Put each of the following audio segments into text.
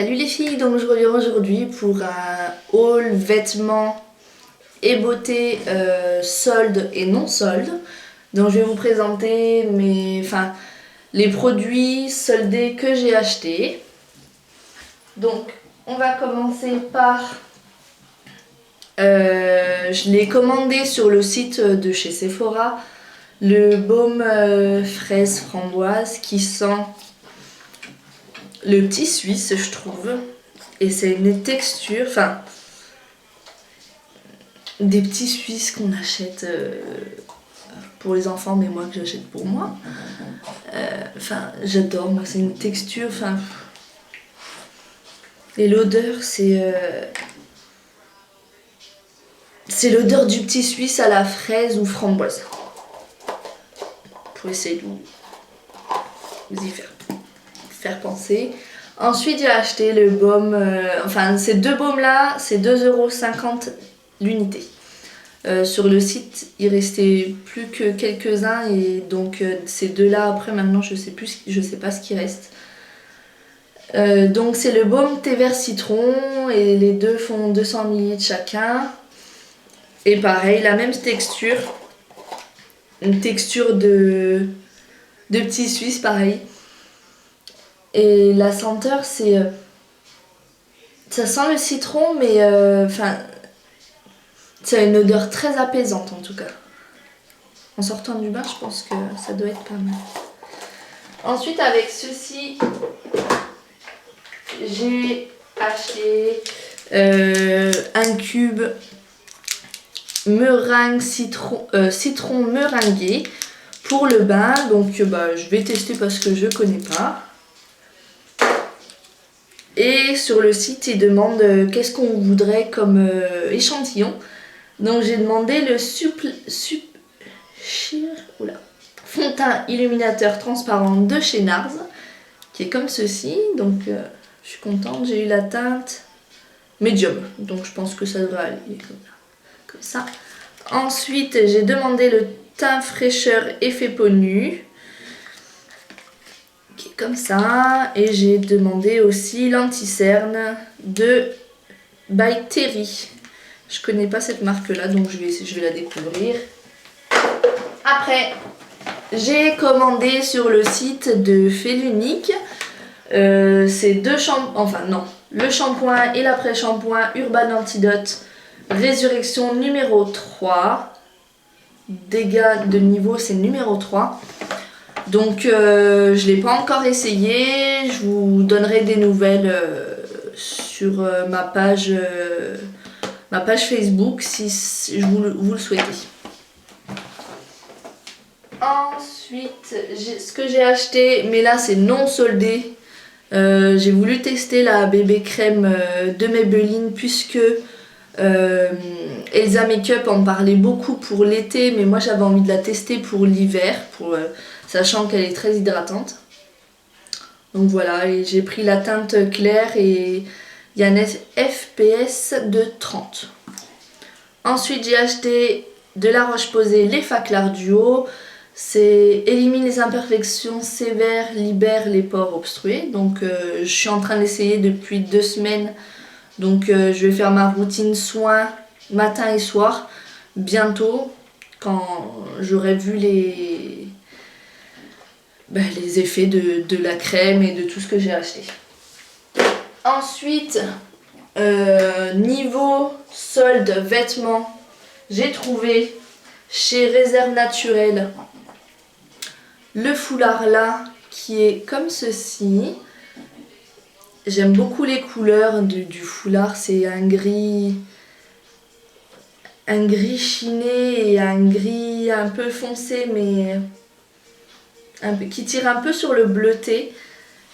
Salut les filles, donc je reviens aujourd'hui pour un haul vêtements et beauté soldes et non soldes. Donc je vais vous présenter les produits soldés que j'ai achetés. Donc on va commencer par... je l'ai commandé sur le site de chez Sephora, le baume fraise framboise qui sent le petit suisse, je trouve. Et c'est une texture, des petits suisses qu'on achète pour les enfants, mais moi que j'achète pour moi. J'adore, moi, c'est une texture, et l'odeur, c'est l'odeur du petit suisse à la fraise ou framboise. Pour essayer de vous y faire penser. Ensuite, j'ai acheté le baume, ces deux baumes-là, c'est 2,50 € l'unité. Sur le site, il restait plus que quelques-uns et donc ces deux-là, après maintenant, je sais pas ce qui reste. Donc c'est le baume thé vert citron et les deux font 200 ml chacun. Et pareil, la même texture, une texture de petit suisse, pareil. Et la senteur, c'est... ça sent le citron, mais ça a une odeur très apaisante en tout cas. En sortant du bain, je pense que ça doit être pas mal. Ensuite, avec ceci, j'ai acheté un cube meringue citron meringué pour le bain. Donc je vais tester parce que je connais pas. Et sur le site, ils demandent qu'est-ce qu'on voudrait comme échantillon. Donc j'ai demandé le fond de teint illuminateur transparent de chez NARS, qui est comme ceci. Donc je suis contente, j'ai eu la teinte médium. Donc je pense que ça devrait aller comme ça. Ensuite, j'ai demandé le teint fraîcheur effet peau nue, qui est comme ça. Et j'ai demandé aussi l'anti-cerne de by Terry. Je connais pas cette marque là, donc je vais la découvrir. Après, j'ai commandé sur le site de Félunique ces deux shampoings, le shampoing et l'après-shampoing Urban Antidote Résurrection numéro 3. Dégâts de niveau, c'est numéro 3. Donc je ne l'ai pas encore essayé. Je vous donnerai des nouvelles sur ma page Facebook si vous le souhaitez. Ensuite, ce que j'ai acheté, mais là c'est non soldé. J'ai voulu tester la bébé crème de Maybelline puisque Elsa Makeup en parlait beaucoup pour l'été, mais moi j'avais envie de la tester pour l'hiver, sachant qu'elle est très hydratante. Donc voilà, et j'ai pris la teinte claire et il y a un FPS de 30. Ensuite j'ai acheté de La Roche-Posay les Faclar Duo. C'est élimine les imperfections sévères, libère les pores obstrués. Donc je suis en train d'essayer depuis 2 semaines. Donc je vais faire ma routine soins matin et soir bientôt quand j'aurai vu les effets de la crème et de tout ce que j'ai acheté. Ensuite, niveau solde vêtements, j'ai trouvé chez Réserve Naturelle le foulard là qui est comme ceci. J'aime beaucoup les couleurs du foulard, c'est un gris chiné et un gris un peu foncé mais qui tire un peu sur le bleuté.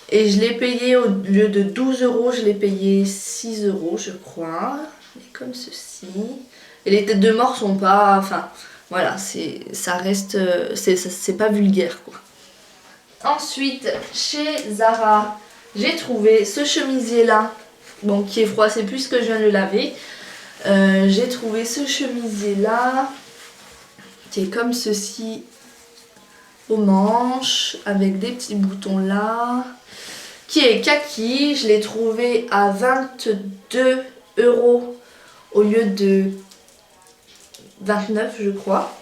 Et je l'ai payé au lieu de 12 €, je l'ai payé 6 € je crois. Il est comme ceci. Et les têtes de mort sont pas... voilà, ça reste... c'est pas vulgaire quoi. Ensuite, chez Zara, j'ai trouvé ce chemisier là, donc qui est froissé puisque je viens de le laver. J'ai trouvé ce chemisier là, qui est comme ceci aux manches, avec des petits boutons là, qui est kaki. Je l'ai trouvé à 22 € au lieu de 29 je crois.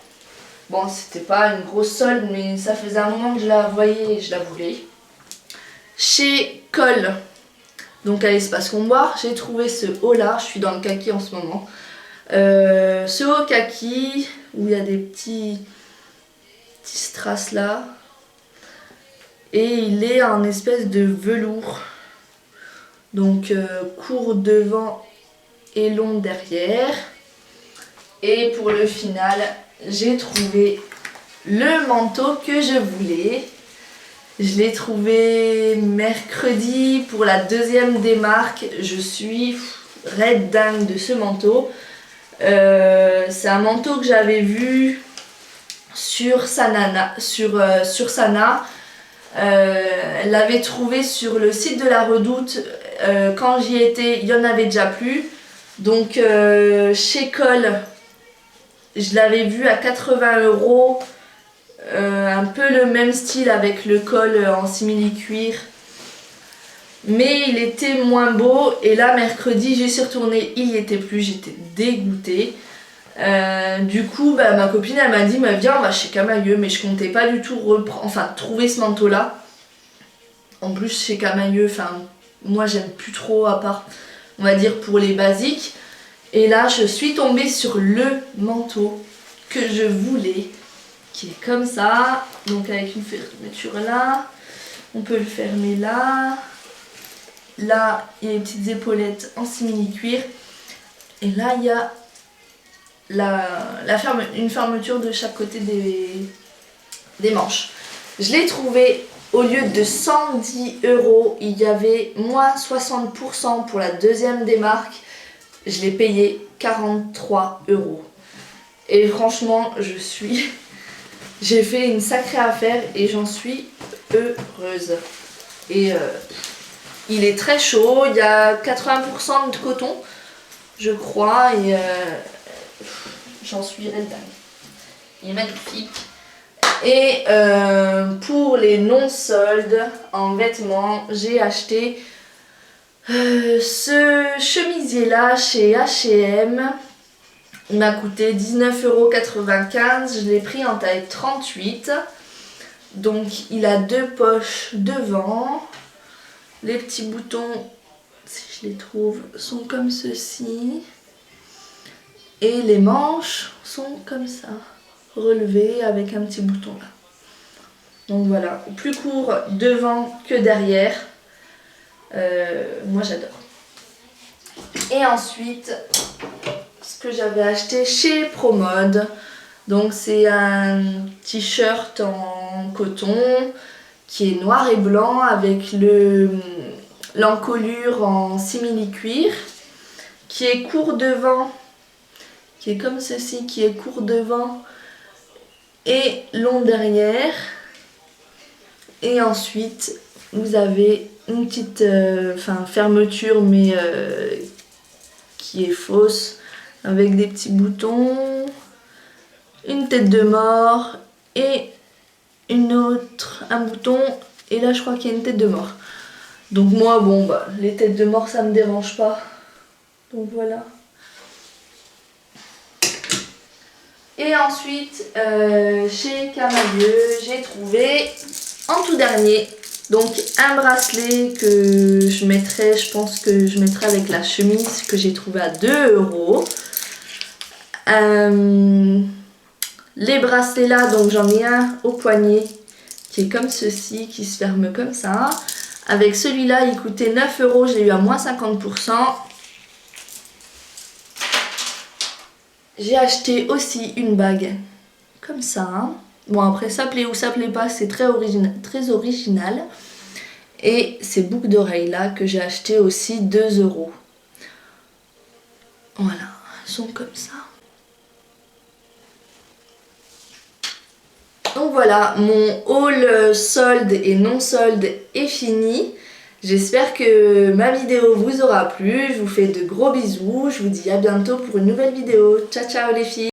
Bon, c'était pas une grosse solde, mais ça faisait un moment que je la voyais et je la voulais. Chez Cole, donc à l'espace Comboire, j'ai trouvé ce haut là. Je suis dans le kaki en ce moment. Ce haut kaki où il y a des petits strass là. Et il est en espèce de velours. Donc court devant et long derrière. Et pour le final, j'ai trouvé le manteau que je voulais. Je l'ai trouvé mercredi pour la deuxième démarque. Je suis red dingue de ce manteau. C'est un manteau que j'avais vu sur Sana. Elle l'avait trouvé sur le site de la Redoute. Quand j'y étais, il n'y en avait déjà plus. Donc chez Cole, je l'avais vu à 80 €. Un peu le même style avec le col en simili-cuir. Mais il était moins beau. Et là, mercredi, j'y suis retournée. Il n'y était plus. J'étais dégoûtée. Du coup, ma copine, elle m'a dit viens, on va chez Camaïeu. Mais je comptais pas du tout trouver ce manteau-là. En plus, chez Camaïeu, moi, j'aime plus trop, à part, on va dire, pour les basiques. Et là, je suis tombée sur le manteau que je voulais, qui est comme ça, donc avec une fermeture là, on peut le fermer là, là il y a les petites épaulettes en simili-cuir, et là il y a une fermeture de chaque côté des manches. Je l'ai trouvé au lieu de 110 €, il y avait moins 60% pour la deuxième démarque, je l'ai payé 43 €. Et franchement, j'ai fait une sacrée affaire et j'en suis heureuse. Et il est très chaud, il y a 80% de coton, je crois, et j'en suis red dingue. Il est magnifique. Et pour les non-soldes en vêtements, j'ai acheté ce chemisier là chez H&M. Il m'a coûté 19,95 €, je l'ai pris en taille 38. Donc il a deux poches devant. Les petits boutons, si je les trouve, sont comme ceci. Et les manches sont comme ça, relevées avec un petit bouton là. Donc voilà, plus court devant que derrière. Moi j'adore. Et ensuite, ce que j'avais acheté chez Promode. Donc c'est un t-shirt en coton qui est noir et blanc avec l'encolure en simili-cuir, qui est court devant, qui est comme ceci, qui est court devant et long derrière. Et ensuite vous avez une petite fermeture mais qui est fausse, avec des petits boutons, une tête de mort et un bouton, et là je crois qu'il y a une tête de mort. Donc moi les têtes de mort ça me dérange pas, donc voilà. Et ensuite chez Camaïeu, j'ai trouvé en tout dernier donc un bracelet que je mettrai, je pense que je mettrai avec la chemise que j'ai trouvé à 2 €. Les bracelets là, donc j'en ai un au poignet qui est comme ceci, qui se ferme comme ça. Avec celui-là, il coûtait 9 €, je l'ai eu à moins 50%. J'ai acheté aussi une bague comme ça. Bon, après ça plaît ou ça plaît pas, c'est très original. Et ces boucles d'oreilles là que j'ai acheté aussi 2 €. Voilà, elles sont comme ça. Donc voilà, mon haul solde et non solde est fini. J'espère que ma vidéo vous aura plu. Je vous fais de gros bisous. Je vous dis à bientôt pour une nouvelle vidéo. Ciao ciao les filles!